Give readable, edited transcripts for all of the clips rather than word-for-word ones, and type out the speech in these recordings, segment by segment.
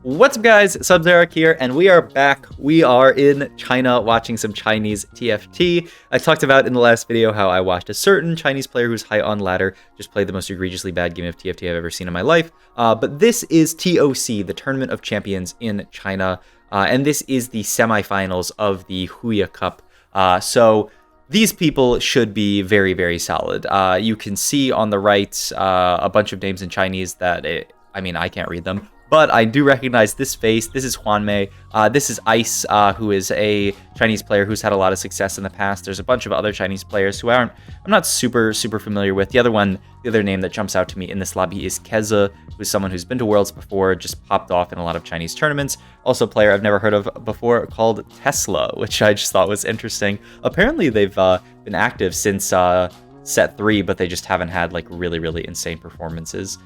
What's up, guys? Sub-Zerek here, and we are back. We are in China watching some Chinese TFT. I talked about in the last video how I watched a certain Chinese player who's high on ladder just play the most egregiously bad game of TFT I've ever seen in my life. But this is TOC, the Tournament of Champions in China, and this is the semifinals of the Huya Cup. So these people should be very, very solid. You can see on the right a bunch of names in Chinese that, I can't read them. But I do recognize this face. This is Huanmei. This is Ice, who is a Chinese player who's had a lot of success in the past. There's a bunch of other Chinese players who I'm not super familiar with. The other name that jumps out to me in this lobby is Keza, who's someone who's been to Worlds before, just popped off in a lot of Chinese tournaments. Also a player I've never heard of before called Tesla, which I just thought was interesting. Apparently they've been active since set 3, but they just haven't had like really insane performances.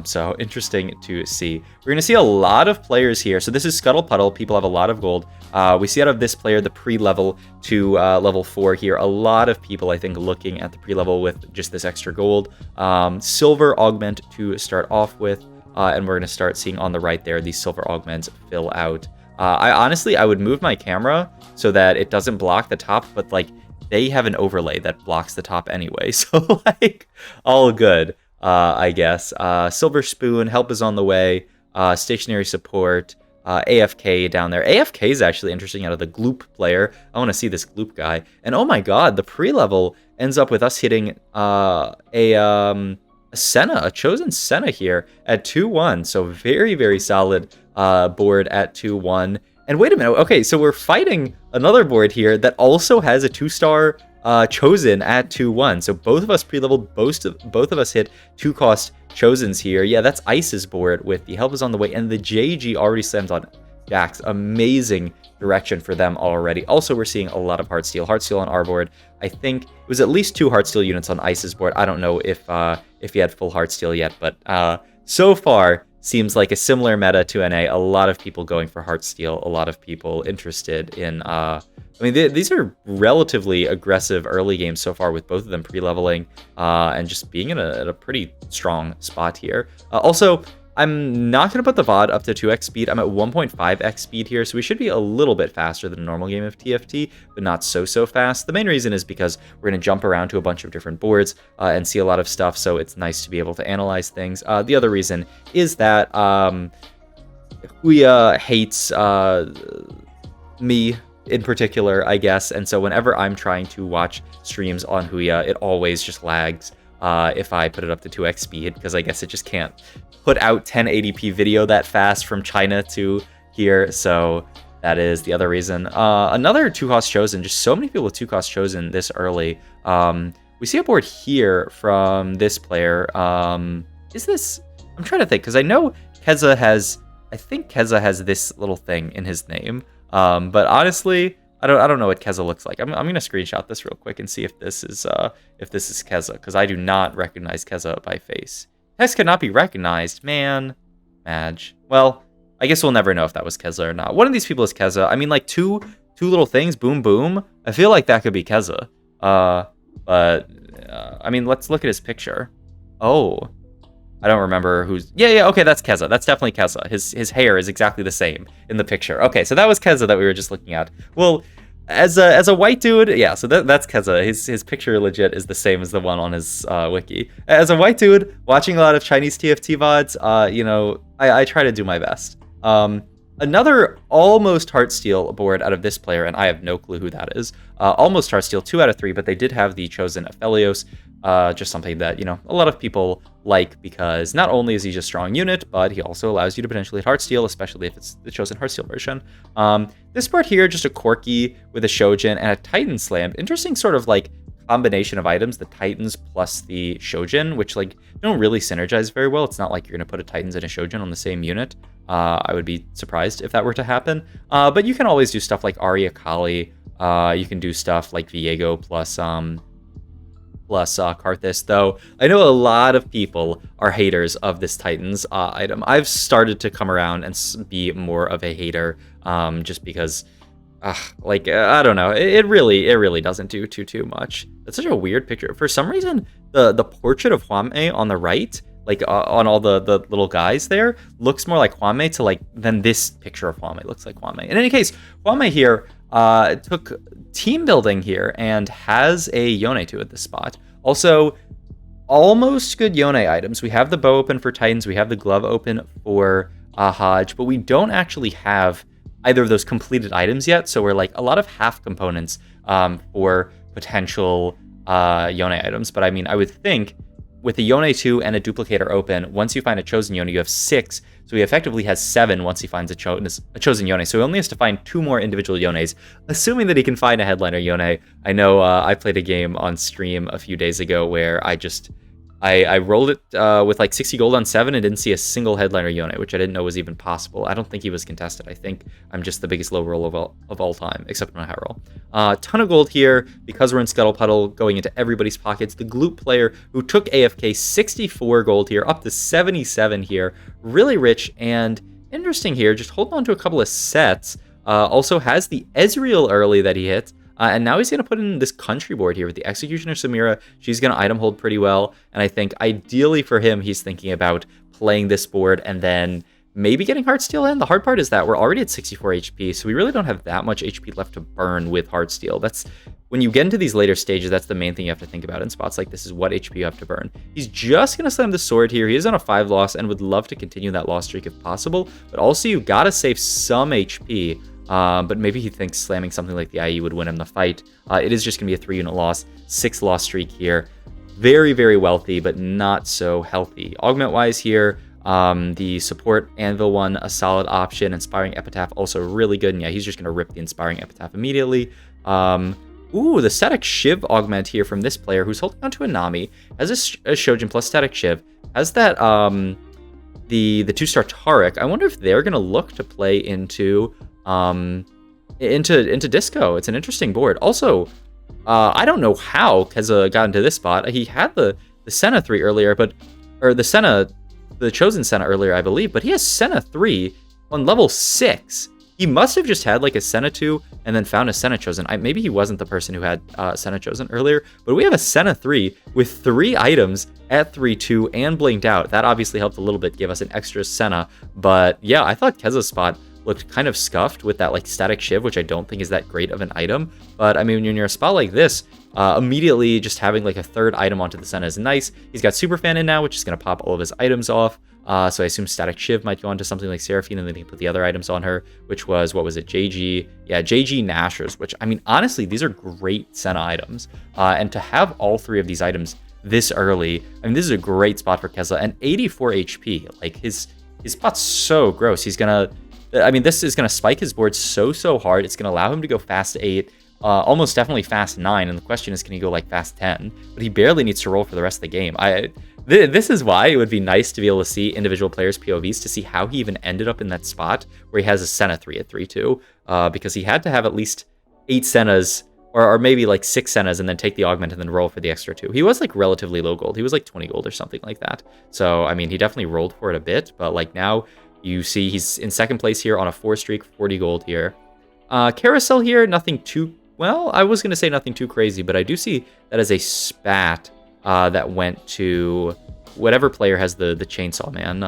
So interesting to see. We're going to see a lot of players here. So this is Scuttle Puddle. People have a lot of gold. We see out of this player the pre-level to level 4 here. A lot of people, I think, looking at the pre-level with just this extra gold. Silver augment to start off with. And we're going to start seeing on the right there, these silver augments fill out. I would move my camera so that it doesn't block the top, but like they have an overlay that blocks the top anyway. So like all good. I guess. Silver Spoon, help is on the way. Stationary support. AFK down there. AFK is actually interesting out of the Gloop player. I want to see this Gloop guy. And oh my god, the pre-level ends up with us hitting a Senna, a chosen Senna here at 2-1. So very solid board at 2-1. And wait a minute. Okay, so we're fighting another board here that also has a 2-star chosen at 2-1. So both of us pre-leveled, both of us hit 2-cost chosens here. Yeah, that's Ice's board with the help is on the way, and the JG already slams on Jax. Amazing direction for them already. Also, we're seeing a lot of Heartsteel. Heartsteel on our board. I think it was at least 2 Heartsteel units on Ice's board. I don't know if he had full Heartsteel yet, but so far seems like a similar meta to NA. A lot of people going for Heartsteel. A lot of people interested in these are relatively aggressive early games so far with both of them pre-leveling and just being in a pretty strong spot here. Also, I'm not going to put the VOD up to 2x speed. I'm at 1.5x speed here, so we should be a little bit faster than a normal game of TFT, but not so fast. The main reason is because we're going to jump around to a bunch of different boards and see a lot of stuff, so it's nice to be able to analyze things. The other reason is that Huya hates me in particular, I guess, and so whenever I'm trying to watch streams on Huya, it always just lags if I put it up to 2x speed, because I guess it just can't put out 1080p video that fast from China to here, so that is the other reason. Another 2-cost chosen, just so many people with 2-cost chosen this early. We see a board here from this player. Is this, I'm trying to think, because I know Keza has, I think Keza has this little thing in his name. But honestly, I don't know what Keza looks like. I'm gonna screenshot this real quick and see if this is Keza, because I do not recognize Keza by face. Text cannot be recognized, man. Madge. Well, I guess we'll never know if that was Keza or not. One of these people is Keza. I mean, like two little things, boom boom. I feel like that could be Keza. I mean, let's look at his picture. Oh, I don't remember who's... Yeah, okay, that's Keza. That's definitely Keza. His hair is exactly the same in the picture. Okay, so that was Keza that we were just looking at. Well, as a white dude, yeah, so that's Keza. His picture legit is the same as the one on his wiki. As a white dude, watching a lot of Chinese TFT VODs, I try to do my best. Another almost Heartsteel board out of this player, and I have no clue who that is. Almost Heartsteel, 2 out of 3, but they did have the chosen Aphelios. Just something that, a lot of people like, because not only is he just a strong unit, but he also allows you to potentially hit Heartsteel, especially if it's the chosen Heartsteel version. This part here, just a Corki with a Shojin and a Titan Slam. Interesting sort of like combination of items, the Titans plus the Shojin, which like don't really synergize very well. It's not like you're going to put a Titans and a Shojin on the same unit. I would be surprised if that were to happen. But you can always do stuff like Arya Kali. You can do stuff like Viego plus Karthus, though I know a lot of people are haters of this Titans item. I've started to come around and be more of a hater, just because, I don't know, it really doesn't do too much. That's such a weird picture. For some reason, the portrait of Huanmei on the right like on all the little guys there, looks more like Hwame to like than this picture of Hwame looks like Hwame. In any case, Hwame here took team building here and has a Yone 2 at this spot. Also, almost good Yone items. We have the bow open for Titans, we have the glove open for Hodge, but we don't actually have either of those completed items yet, so we're like a lot of half components for potential Yone items. But I mean, I would think with a Yone 2 and a duplicator open, once you find a chosen Yone, you have 6. So he effectively has 7 once he finds a chosen Yone. So he only has to find 2 more individual Yones, assuming that he can find a headliner Yone. I know I played a game on stream a few days ago where I rolled it with like 60 gold on 7 and didn't see a single headliner Yone, which I didn't know was even possible. I don't think he was contested. I think I'm just the biggest low roll of all time, except my high roll. Ton of gold here because we're in Scuttle Puddle, going into everybody's pockets. The Gloop player who took AFK, 64 gold here, up to 77 here. Really rich and interesting here. Just holding on to a couple of sets. Also has the Ezreal early that he hit. And now he's going to put in this country board here with the Executioner Samira. She's going to item hold pretty well. And I think ideally for him, he's thinking about playing this board and then maybe getting Heartsteel in. The hard part is that we're already at 64 HP, so we really don't have that much HP left to burn with Heartsteel. That's when you get into these later stages, that's the main thing you have to think about in spots like this is what HP you have to burn. He's just going to slam the sword here. He is on a 5 loss and would love to continue that loss streak if possible. But also you got to save some HP. But maybe he thinks slamming something like the IE would win him the fight. It is just going to be a 3-unit loss, 6 loss streak here. Very, very wealthy, but not so healthy. Augment-wise here, the support Anvil one, a solid option. Inspiring Epitaph, also really good. And yeah, he's just going to rip the Inspiring Epitaph immediately. Ooh, the Static Shiv augment here from this player who's holding on to a Nami. Has a Shojin plus Static Shiv. Has that, the 2-star Taric. I wonder if they're going to look to play into Disco. It's an interesting board. Also, I don't know how Keza got into this spot. He had the Senna 3 earlier, the Chosen Senna earlier, I believe, but he has Senna 3 on level 6. He must have just had like a Senna 2 and then found a Senna Chosen. Maybe he wasn't the person who had Senna Chosen earlier, but we have a Senna 3 with 3 items at 3-2 and blinked out. That obviously helped a little bit, give us an extra Senna. But yeah, I thought Keza's spot looked kind of scuffed with that like Static Shiv, which I don't think is that great of an item. But I mean, when you're near a spot like this, immediately just having like a 3rd item onto the Senna is nice. He's got Superfan in now, which is going to pop all of his items off. So I assume Static Shiv might go onto something like Seraphine, and then he can put the other items on her, which was, what was it, JG? Yeah, JG Nashers, which, I mean, honestly, these are great Senna items. And to have all 3 of these items this early, I mean, this is a great spot for Keza. And 84 HP, like his spot's so gross. He's going to, I mean, this is going to spike his board so hard. It's going to allow him to go fast 8, almost definitely fast 9. And the question is, can he go like fast 10? But he barely needs to roll for the rest of the game. This is why it would be nice to be able to see individual players' POVs to see how he even ended up in that spot where he has a Senna 3 at 3-2, because he had to have at least 8 Sennas, or maybe like 6 Sennas, and then take the augment and then roll for the extra 2. He was like relatively low gold. He was like 20 gold or something like that. So, I mean, he definitely rolled for it a bit, but like now you see he's in 2nd place here on a 4 streak, 40 gold here. Carousel here, nothing too, well, I was going to say nothing too crazy, but I do see that as a spat that went to whatever player has the chainsaw man,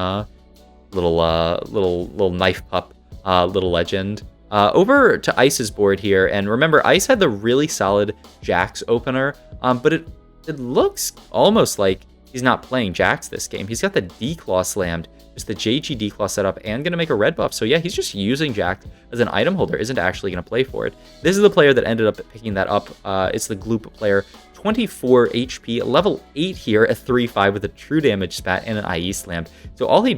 little knife pup, little legend. Over to Ice's board here, and remember, Ice had the really solid Jax opener, but it looks almost like he's not playing Jax this game. He's got the D-Claw slammed, just the JG D-Claw setup, and going to make a red buff. So yeah, he's just using Jax as an item holder, isn't actually going to play for it. This is the player that ended up picking that up. It's the Gloop player. 24 HP, level 8 here at 3-5 with a true damage spat and an IE slam. So all he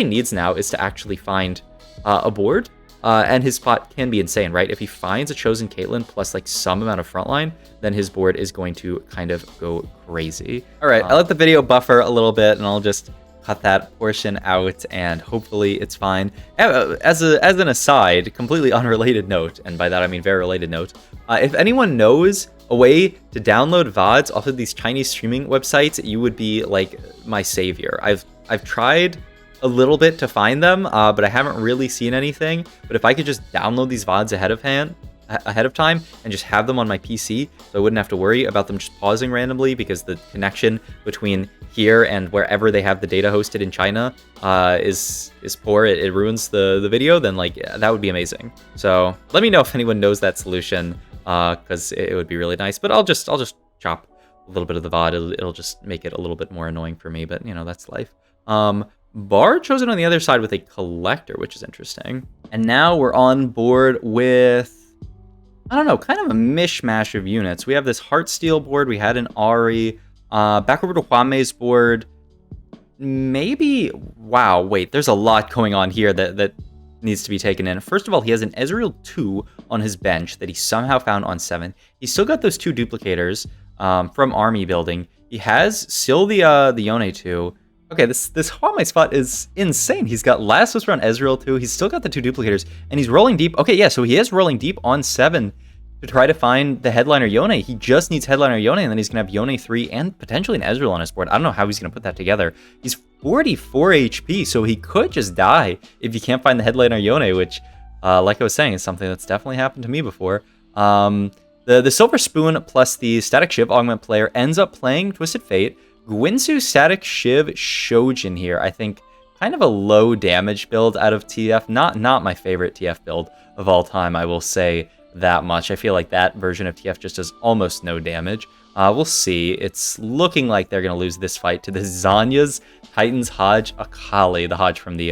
needs now is to actually find a board, and his spot can be insane, right? If he finds a chosen Caitlyn plus like some amount of frontline, then his board is going to kind of go crazy. All right, I let the video buffer a little bit, and I'll just cut that portion out, and hopefully it's fine. As an aside, completely unrelated note, and by that I mean very related note, if anyone knows a way to download VODs off of these Chinese streaming websites, you would be like my savior. I've tried a little bit to find them, but I haven't really seen anything. But if I could just download these VODs ahead of time and just have them on my PC, so I wouldn't have to worry about them just pausing randomly, because the connection between here and wherever they have the data hosted in China is poor. It ruins the video. Then like that would be amazing. So let me know if anyone knows that solution, because it would be really nice. But I'll just chop a little bit of the VOD. It'll just make it a little bit more annoying for me, but you know, that's life. Bar chosen on the other side with a collector, which is interesting. And now we're on board with, I don't know, kind of a mishmash of units. We have this Heartsteel board. We had an Ari. Back over to Hwame's board. Maybe, wow, wait, there's a lot going on here that needs to be taken in. First of all, he has an Ezreal 2 on his bench that he somehow found on 7. He's still got those 2 duplicators from army building. He has still the Yone 2. Okay, this Hwame spot is insane. He's got Last Whisper on Ezreal 2. He's still got the 2 duplicators, and he's rolling deep. Okay, yeah, so he is rolling deep on 7 to try to find the headliner Yone. He just needs headliner Yone, and then he's going to have Yone 3 and potentially an Ezreal on his board. I don't know how he's going to put that together. He's 44 HP, so he could just die if he can't find the headliner Yone, which, like I was saying, is something that's definitely happened to me before. The Silver Spoon plus the Static Shiv augment player ends up playing Twisted Fate. Gwinsu Static Shiv Shojin here, I think kind of a low damage build out of TF. Not my favorite TF build of all time, I will say that much. I feel like that version of TF just does almost no damage. We'll see. It's looking like they're going to lose this fight to the Zanya's Titans Hodge Akali, the Hodge from the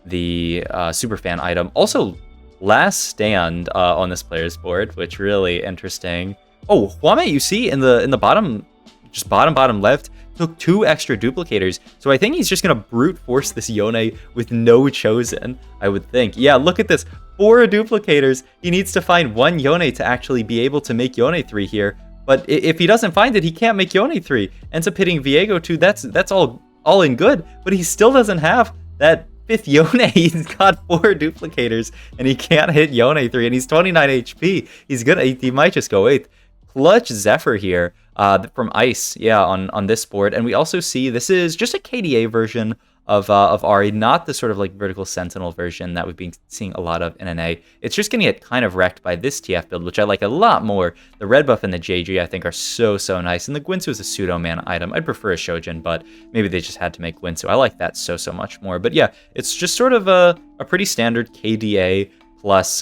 Superfan item. Also, Last Stand on this player's board, which really interesting. Oh, Hwame, you see in the bottom, just bottom left, took 2 extra duplicators. So I think he's just going to brute force this Yone with no chosen, I would think. Yeah, look at this. 4 duplicators. He needs to find 1 Yone to actually be able to make Yone 3 here. But if he doesn't find it, he can't make Yone 3. Ends up hitting Viego 2. That's all in good. But he still doesn't have that 5th Yone. He's got 4 duplicators, and he can't hit Yone 3. And he's 29 HP. He might just go 8th. Clutch Zephyr here from Ice, yeah, on this board. And we also see this is just a KDA version of Ari, not the sort of like vertical sentinel version that we've been seeing a lot of in NA. It's just going to get kind of wrecked by this TF build, which I like a lot more. The red buff and the JG I think are so nice, and the Gwinsu is a pseudo man item. I'd prefer a Shojin, but maybe they just had to make Gwinsu. I like that so much more. But yeah, it's just sort of a pretty standard KDA plus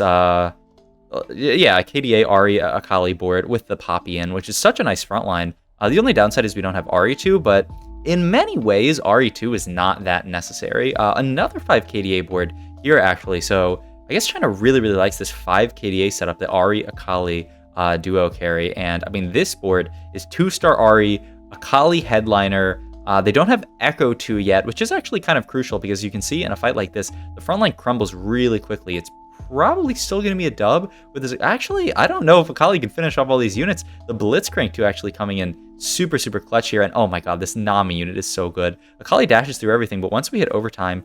KDA Ari Akali board with the Poppy in, which is such a nice front line. The only downside is we don't have Ari 2, but in many ways, Ari 2 is not that necessary. Another 5 KDA board here, actually. So I guess China really likes this 5 KDA setup, the Ari Akali duo carry. And I mean, this board is 2-star Ari, Akali headliner. They don't have Echo 2 yet, which is actually kind of crucial because you can see in a fight like this, the front line crumbles really quickly. It's probably still going to be a dub with this. Actually, I don't know if Akali can finish off all these units. The Blitzcrank 2 actually coming in super clutch here. And oh my god, this Nami unit is so good. Akali dashes through everything, but once we hit overtime,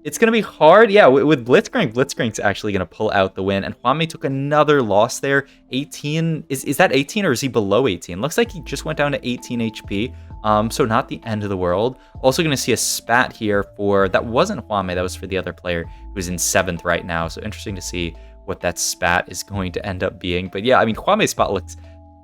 it's going to be hard. Yeah, with Blitzcrank's actually going to pull out the win. And Hwame took another loss there. 18, is that 18 or is he below 18? Looks like he just went down to 18 HP. So not the end of the world. Also going to see a spat here for, that wasn't Hwame, that was for the other player who's in 7th right now. So interesting to see what that spat is going to end up being. But yeah, I mean, Hwame's spot looks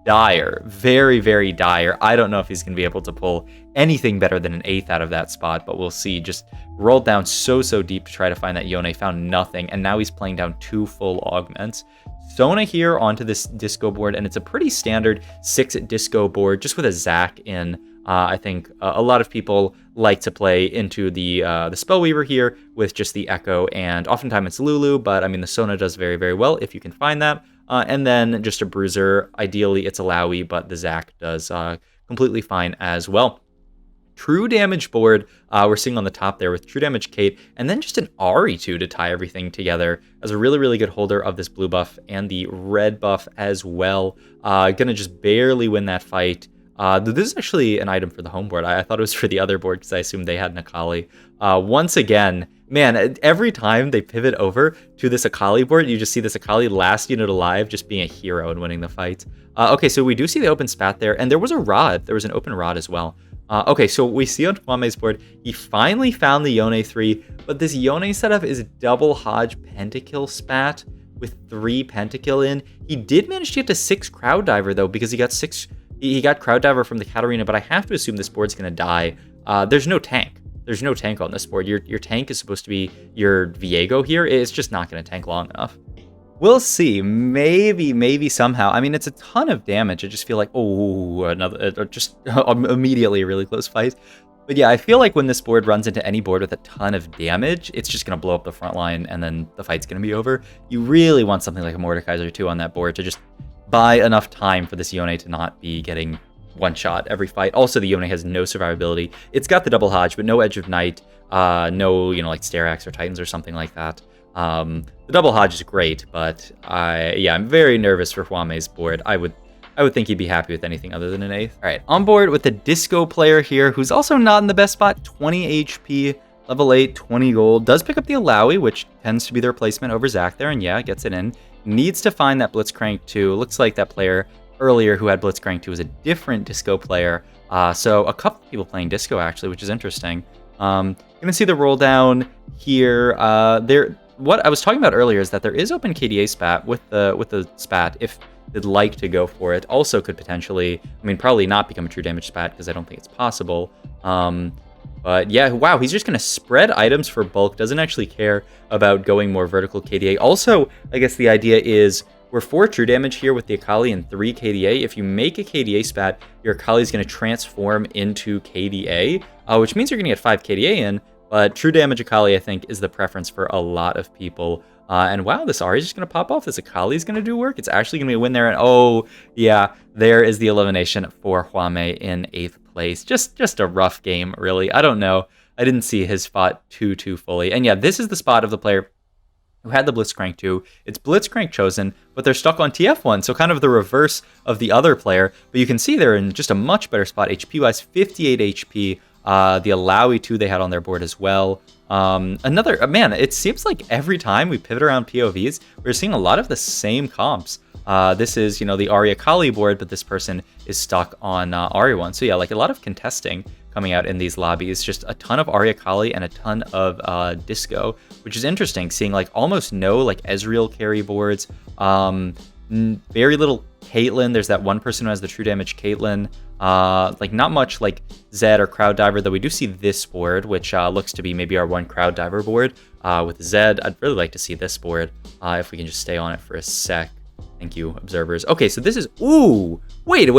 dire, very dire. I don't know if he's going to be able to pull anything better than an 8th out of that spot, but we'll see. Just rolled down so deep to try to find that Yone, found nothing, and now he's playing down 2 full augments. Sona here onto this disco board, and it's a pretty standard 6 disco board, just with a Zac in. I think a lot of people like to play into the Spellweaver here with just the Echo, and oftentimes it's Lulu, but I mean the Sona does very well if you can find that. And then just a Bruiser, ideally it's a Lowy, but the Zac does completely fine as well. True damage board, we're seeing on the top there with True Damage Kate, and then just an Ari 2 to tie everything together as a really good holder of this blue buff and the red buff as well. Gonna just barely win that fight. This is actually an item for the home board. I thought it was for the other board because I assumed they had an Akali. Once again, man, every time they pivot over to this Akali board, you just see this Akali last unit alive just being a hero and winning the fight. Okay, so we do see the open spat there, and there was a rod. There was an open rod as well. Okay, so we see on Hwame's board, he finally found the Yone 3, but this Yone setup is double Hodge Pentakill spat. with 3 pentakill in. He did manage to get to 6 crowd diver though, because he got crowd diver from the Katarina, but I have to assume this board's gonna die. There's no tank. There's no tank on this board. Your tank is supposed to be your Viego here. It's just not gonna tank long enough. We'll see. Maybe somehow. I mean, it's a ton of damage. I just feel like, oh, another, just immediately a really close fight. But yeah, I feel like when this board runs into any board with a ton of damage, it's just going to blow up the front line and then the fight's going to be over. You really want something like a Mordekaiser 2 on that board to just buy enough time for this Yone to not be getting one shot every fight. Also, the Yone has no survivability. It's got the double Hodge, but no Edge of Night, no, like Sterax or Titans or something like that. The double Hodge is great, but I'm very nervous for Hwamei's board. I would think he'd be happy with anything other than an 8th. All right, on board with the Disco player here, who's also not in the best spot, 20 HP, level 8, 20 gold. Does pick up the Alawi, which tends to be the replacement over Zac there, and yeah, gets it in. Needs to find that Blitzcrank 2. Looks like that player earlier who had Blitzcrank 2 was a different Disco player. So a couple of people playing Disco, actually, which is interesting. Gonna see the roll down here. What I was talking about earlier is that there is open KDA spat with the spat if they'd like to go for it. Also could potentially, I mean, probably not become a true damage spat because I don't think it's possible. But yeah, wow, he's just going to spread items for bulk, doesn't actually care about going more vertical KDA. Also, I guess the idea is we're 4 true damage here with the Akali and 3 KDA. If you make a KDA spat, your Akali is going to transform into KDA, which means you're going to get 5 KDA in. But true damage Akali, I think, is the preference for a lot of people. And wow, this Ahri is just going to pop off. This Akali is going to do work. It's actually going to be a win there. And oh, yeah, there is the elimination for Hwamei in 8th place. Just a rough game, really. I don't know. I didn't see his spot too fully. And yeah, this is the spot of the player who had the Blitzcrank 2. It's Blitzcrank chosen, but they're stuck on TF1, so kind of the reverse of the other player. But you can see they're in just a much better spot. HP-wise, 58 HP. The Alawi 2 they had on their board as well. Man, it seems like every time we pivot around POVs, we're seeing a lot of the same comps. This is, the Ahri Akali board, but this person is stuck on Ahri 1. So yeah, like a lot of contesting coming out in these lobbies. Just a ton of Ahri Akali and a ton of Disco, which is interesting, seeing like almost no like Ezreal carry boards. Very little Caitlyn. There's that one person who has the true damage Caitlyn. Like not much like Zed or Crowd Diver, though we do see this board, which looks to be maybe our one Crowd Diver board with Zed. I'd really like to see this board if we can just stay on it for a sec. Thank you, observers. Okay, so this is, ooh, wait.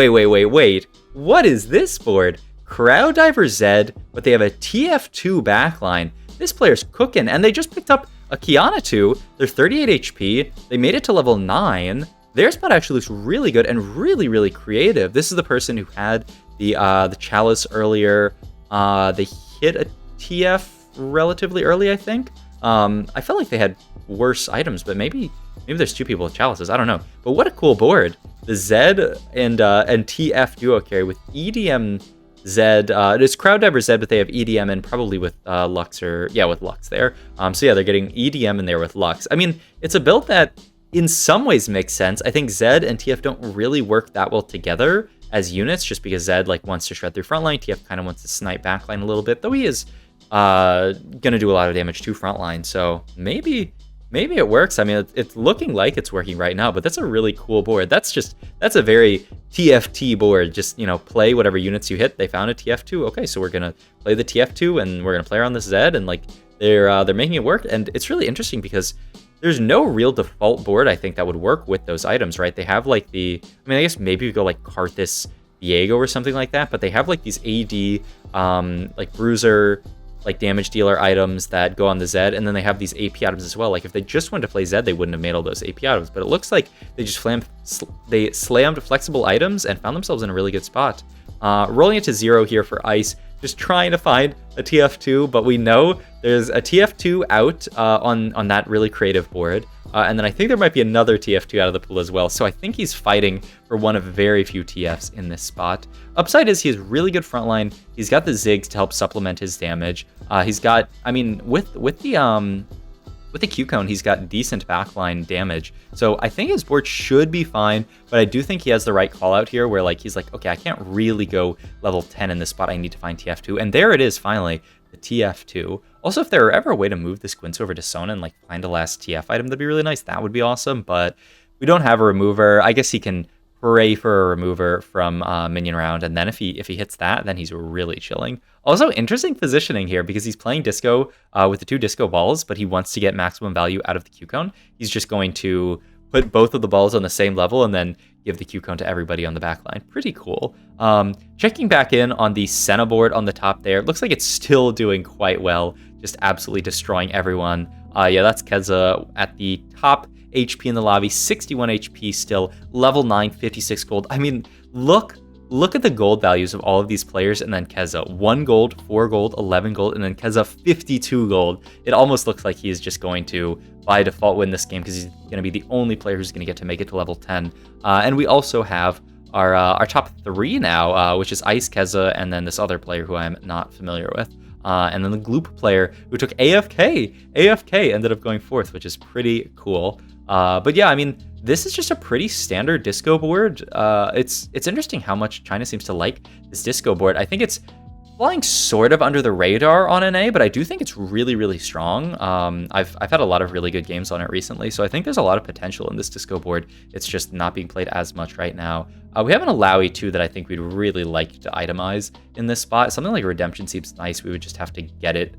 What is this board? Crowd Diver Zed, but they have a TF2 backline. This player's cooking, and they just picked up a Kiana 2. They're 38 HP. They made it to level 9. Their spot actually looks really good and really creative. This is the person who had the Chalice earlier. They hit a TF relatively early, I think. I felt like they had worse items, but maybe there's 2 people with Chalices. I don't know. But what a cool board. The Zed and TF duo carry with EDM Zed. It's Crowd Diver Zed, but they have EDM and probably with Lux with Lux there. So yeah, they're getting EDM in there with Lux. I mean, it's a build that in some ways makes sense. I think Zed and TF don't really work that well together as units, just because Zed like wants to shred through frontline, TF kind of wants to snipe backline a little bit, though he is gonna do a lot of damage to frontline. So maybe it works. I mean, it's looking like it's working right now, but that's a really cool board. That's a very TFT board. Just, play whatever units you hit. They found a TF2. Okay, so we're gonna play the TF2 and we're gonna play around this Zed, and like they're making it work. And it's really interesting because there's no real default board, I think, that would work with those items, right? They have like I guess maybe we go like Karthus Viego or something like that, but they have like these AD, like Bruiser, like damage dealer items that go on the Zed, and then they have these AP items as well. Like if they just wanted to play Zed, they wouldn't have made all those AP items, but it looks like they just slammed flexible items and found themselves in a really good spot. Rolling it to 0 here for Ice, just trying to find a TF2, but we know there's a TF2 out on that really creative board. And then I think there might be another TF2 out of the pool as well. So I think he's fighting for one of very few TFs in this spot. Upside is he has really good frontline. He's got the Ziggs to help supplement his damage. He's got, I mean, with the Q-Cone, he's got decent backline damage. So I think his board should be fine, but I do think he has the right call out here where like he's like, okay, I can't really go level 10 in this spot. I need to find TF2. And there it is finally, the TF2. Also, if there were ever a way to move this Quince over to Sona and like find a last TF item, that'd be really nice. That would be awesome, but we don't have a remover. I guess he can pray for a remover from minion round, and then if he hits that, then he's really chilling. Also, interesting positioning here because he's playing disco with the 2 disco balls, but he wants to get maximum value out of the Q cone. He's just going to put both of the balls on the same level and then give the Q cone to everybody on the back line. Pretty cool. Checking back in on the Senna board on the top there, looks like it's still doing quite well, just absolutely destroying everyone. Yeah, that's Keza at the top HP in the lobby, 61 HP still, level 9, 56 gold. I mean, look at the gold values of all of these players, and then Keza, 1 gold, 4 gold, 11 gold, and then Keza, 52 gold. It almost looks like he is just going to, by default, win this game because he's going to be the only player who's going to get to make it to level 10. And we also have our top 3 now, which is Ice, Keza, and then this other player who I'm not familiar with. And then the Gloop player who took AFK. AFK ended up going 4th, which is pretty cool. But yeah, I mean, this is just a pretty standard disco board. It's interesting how much China seems to like this disco board. I think it's flying sort of under the radar on NA, but I do think it's really, really strong. I've had a lot of really good games on it recently, so I think there's a lot of potential in this disco board. It's just not being played as much right now. We have an Alawi too that I think we'd really like to itemize in this spot. Something like Redemption seems nice. We would just have to get it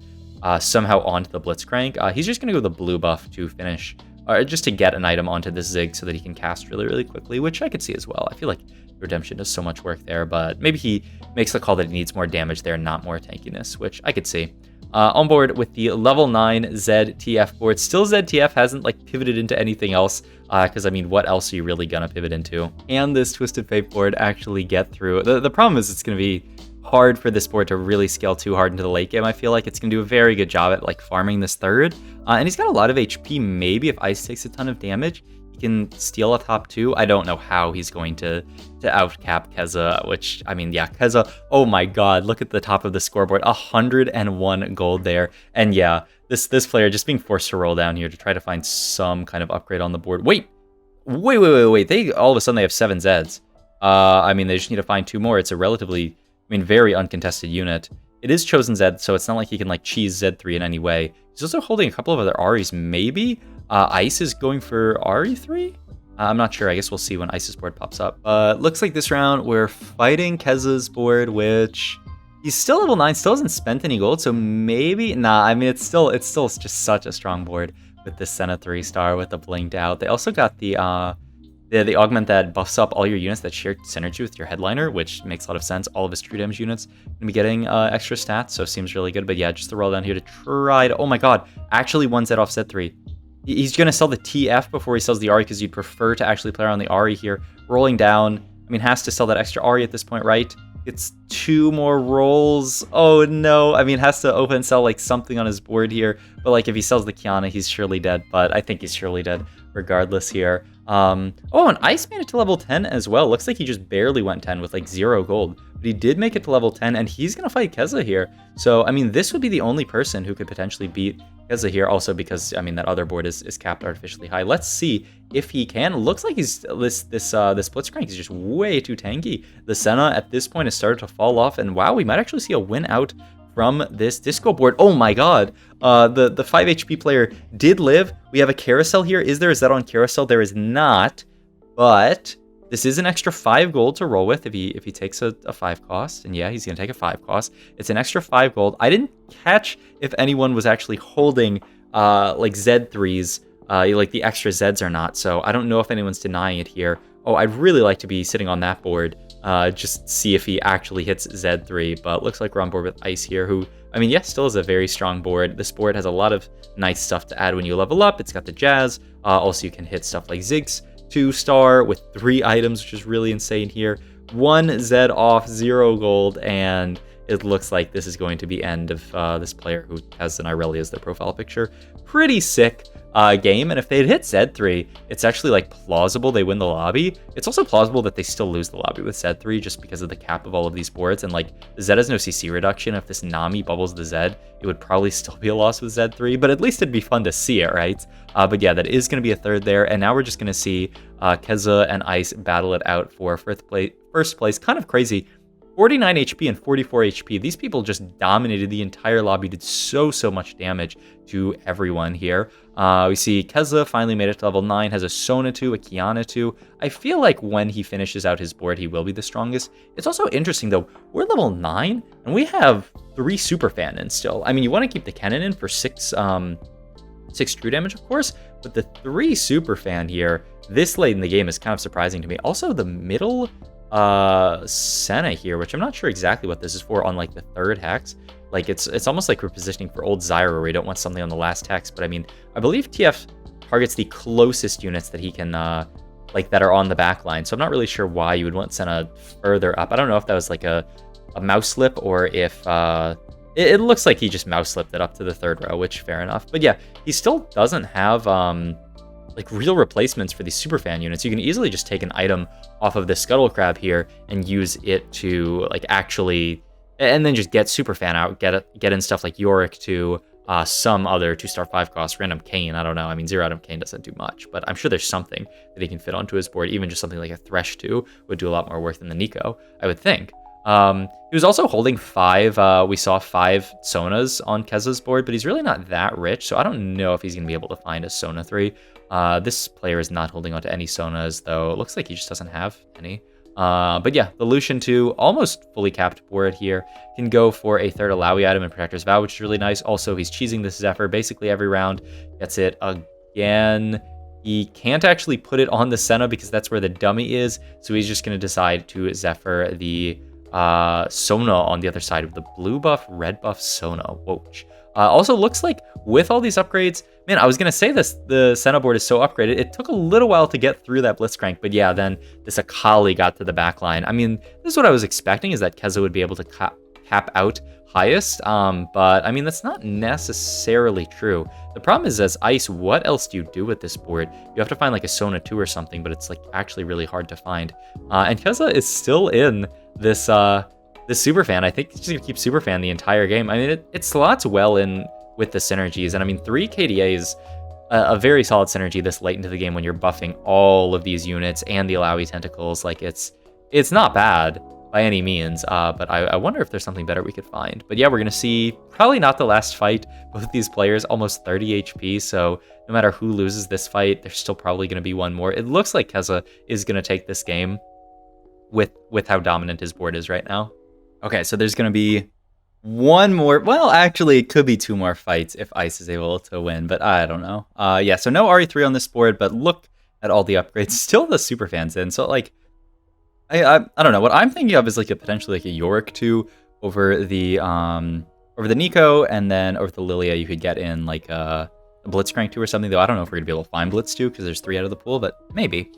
somehow onto the Blitzcrank. He's just going to go with the blue buff to finish, or just to get an item onto the Zig so that he can cast really, really quickly, which I could see as well. I feel like Redemption does so much work there, but maybe he makes the call that he needs more damage there, not more tankiness, which I could see. On board with the level 9 ZTF board. Still ZTF hasn't like pivoted into anything else, because I mean, what else are you really gonna pivot into? And this Twisted Fate board actually get through. The problem is it's gonna be hard for this board to really scale too hard into the late game. I feel like it's gonna do a very good job at like farming this third. And he's got a lot of HP. Maybe if Ice takes a ton of damage, he can steal a top 2. I don't know how he's going to outcap Keza, which, I mean, yeah, Keza, oh my god, look at the top of the scoreboard, 101 gold there. And yeah, this player just being forced to roll down here to try to find some kind of upgrade on the board. Wait, they all of a sudden they have 7 Zeds. I mean, they just need to find 2 more. It's a relatively, I mean, very uncontested unit. It is chosen Zed, so it's not like he can like cheese Z3 in any way. He's also holding a couple of other Aris, maybe. Ice is going for RE3? I'm not sure. I guess we'll see when Ice's board pops up. Looks like this round we're fighting Keza's board, which he's still level 9, still hasn't spent any gold, so maybe... Nah, I mean, it's still just such a strong board with this Senna 3-star with the blinked out. They also got the augment that buffs up all your units that share synergy with your headliner, which makes a lot of sense. All of his true damage units gonna be getting extra stats, so seems really good. But yeah, just the roll down here to try to... Oh my god, actually 1 Z off Z3. He's going to sell the TF before he sells the Ari because you'd prefer to actually play around the Ari here. Rolling down, I mean, has to sell that extra Ari at this point, right? It's 2 more rolls. Oh no, I mean, has to open sell like something on his board here. But like if he sells the Kiana, he's surely dead. But I think he's surely dead regardless here. Oh, and Ice made it to level 10 as well. Looks like he just barely went 10 with like 0 gold. But he did make it to level 10, and he's going to fight Keza here. So, I mean, this would be the only person who could potentially beat Keza here, also because, I mean, that other board is capped artificially high. Let's see if he can. Looks like he's this Blitzcrank is just way too tanky. The Senna at this point has started to fall off, and wow, we might actually see a win out from this disco board. Oh my god, the 5 HP player did live. We have a carousel here. Is there a Zed on carousel? There is not, but this is an extra 5 gold to roll with if he takes a 5 cost. And yeah, he's gonna take a 5 cost. It's an extra 5 gold. I didn't catch if anyone was actually holding like Z3s, like the extra Zeds or not, so I don't know if anyone's denying it here. Oh, I'd really like to be sitting on that board, just see if he actually hits Z3, but looks like we're on board with Ice here, who, I mean, yes, still is a very strong board. This board has a lot of nice stuff to add when you level up. It's got the Jazz, also you can hit stuff like Ziggs 2-star with 3 items, which is really insane here. 1 Zed off, 0 gold, and it looks like this is going to be end of this player who has an Irelia as their profile picture. Pretty sick game, and if they'd hit Z3, it's actually like plausible they win the lobby. It's also plausible that they still lose the lobby with Z3 just because of the cap of all of these boards, and like the Zed has no CC reduction. If this Nami bubbles the Zed, it would probably still be a loss with Z3, but at least it'd be fun to see it, right? But yeah, that is going to be a third there, and now we're just going to see Keza and Ice battle it out for first place. Kind of crazy. 49 HP and 44 HP. These people just dominated the entire lobby, did so much damage to everyone here. We see Keza finally made it to level 9, has a Sona 2, a Kiana 2. I feel like when he finishes out his board, he will be the strongest. It's also interesting, though, we're level 9, and we have 3 Super Fan in still. I mean, you want to keep the Cannon in for 6 true damage, of course, but the 3 Super Fan here, this late in the game, is kind of surprising to me. Also, the middle Senna here, which I'm not sure exactly what this is for on like the 3rd hex. Like it's almost like we're positioning for old Zyra where we don't want something on the last hex, but I mean, I believe TF targets the closest units that he can like that are on the back line. So I'm not really sure why you would want Senna further up. I don't know if that was like a mouse slip or if it looks like he just mouse slipped it up to the 3rd row, which fair enough. But yeah, he still doesn't have like real replacements for these Superfan units. You can easily just take an item off of the Scuttle Crab here and use it to like actually, and then just get Superfan out, get in stuff like Yorick to some other 2-star 5 cost random Kane. I don't know. I mean, 0 item Kane doesn't do much, but I'm sure there's something that he can fit onto his board. Even just something like a Thresh 2 would do a lot more work than the Nico, I would think. He was also holding 5, we saw 5 Sonas on Keza's board, but he's really not that rich, so I don't know if he's going to be able to find a Sona 3. This player is not holding onto any Sonas, though. It looks like he just doesn't have any. But yeah, the Lucian 2, almost fully capped board here, can go for a 3rd Alawi item in Protector's Vow, which is really nice. Also, he's cheesing this Zephyr basically every round, gets it again. He can't actually put it on the Senna because that's where the dummy is, so he's just going to decide to Zephyr the Sona on the other side of the blue buff, red buff Sona. Whoa. Also looks like with all these upgrades, man, I was going to say this, the Senna board is so upgraded. It took a little while to get through that Blitzcrank, but yeah, then this Akali got to the back line. I mean, this is what I was expecting, is that Keza would be able to cap out highest, but I mean, that's not necessarily true. The problem is, as Ice, what else do you do with this board? You have to find like a Sona 2 or something, but it's like actually really hard to find. And Keza is still in this Superfan. I think he's just gonna keep Superfan the entire game. I mean, it slots well in with the synergies, and I mean, 3 KDA is a very solid synergy this late into the game when you're buffing all of these units and the Alawi tentacles. Like it's not bad by any means, but I wonder if there's something better we could find. But yeah, we're gonna see probably not the last fight. Both these players almost 30 HP, so no matter who loses this fight, there's still probably gonna be one more. It looks like Keza is gonna take this game with how dominant his board is right now. Okay, so there's gonna be one more, well, actually, it could be 2 more fights if Ice is able to win, but I don't know. Yeah, so no RE3 on this board, but look at all the upgrades. Still the Superfans in, so like, I don't know. What I'm thinking of is like potentially like a Yorick 2 over the Nico, and then over the Lilia you could get in like a Blitzcrank 2 or something, though I don't know if we're gonna be able to find Blitz 2 because there's 3 out of the pool, but maybe.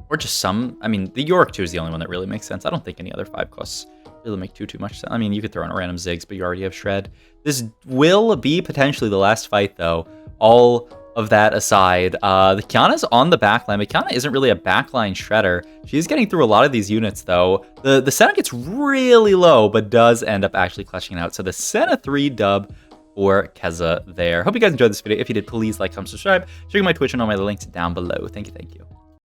Or just some, I mean, the Yorick 2 is the only one that really makes sense. I don't think any other 5 costs really make too much sense. I mean, you could throw in a random Ziggs, but you already have Shred. This will be potentially the last fight, though. All of that aside, the Kiana's on the backline, but Kiana isn't really a backline shredder. She's getting through a lot of these units, though. The Senna gets really low, but does end up actually clutching it out. So the Senna 3 dub for Keza there. Hope you guys enjoyed this video. If you did, please like, comment, subscribe. Check out my Twitch and all my links down below. Thank you.